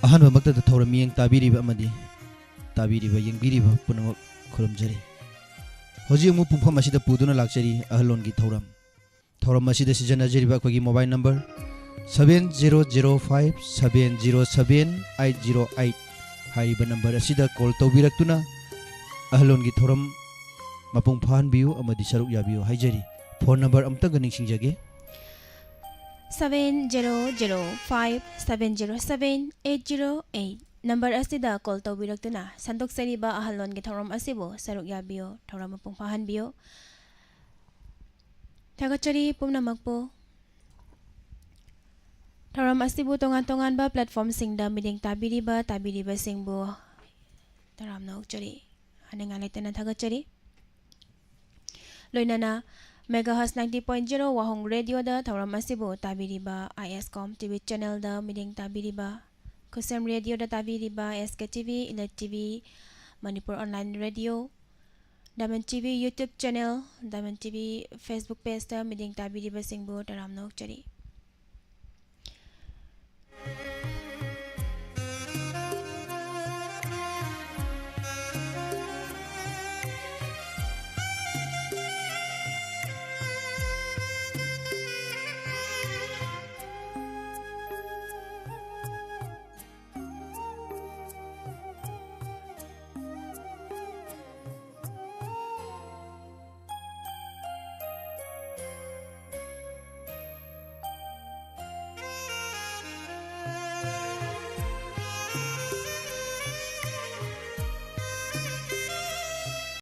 अहनबमक्तदा थौरम मियें ताबिरिबा अमदि ताबिरिबा यंगबिरिबा पुनमक खुरमजरी होजी मु पुंफम असिदा पुदुना लाक्चरी अहलोनगी थौरम थौरम असिदा सिजनजरिबा अखोगी mobile number 7005707808 हाइबा number असिदा call तौबिरक्तुना अहलोनगी थौरम मपुंग फाहनबियु अमदि सरुक याबियु हाइजरी phone number अमतंग निंगसिंजगे 7005707808 number असिदा call तौबिरक्तुना संदोक्सरिबा अहलोनगी थौरम असिबो सरुक याबियो थौरम मपुंग फाहनबियो थागचरी पुमनमकपो थौरम असिबु तोंगान तोंगानबा प्लेटफॉर्म सिंगदा मिदिंग ताबिरिबा सिंगबु तरामना उक्चरी हानेंगा लेतना थागचरी लोइनाना मेगाहर्ट्ज 90.0 वाहोंग रेडियो दा थौरम असिबु ताबिरिबा ISCOM टीवी चैनल दा मिदिंग ताबिरिबा खुसेम रेडियो दा ताबिरिबा SK टीवी इलेट TV Manipur online radio Diamond TV YouTube channel Diamond TV Facebook page दा मिदिंग ताबिरिबा सिंगबु तरामना उक्चरी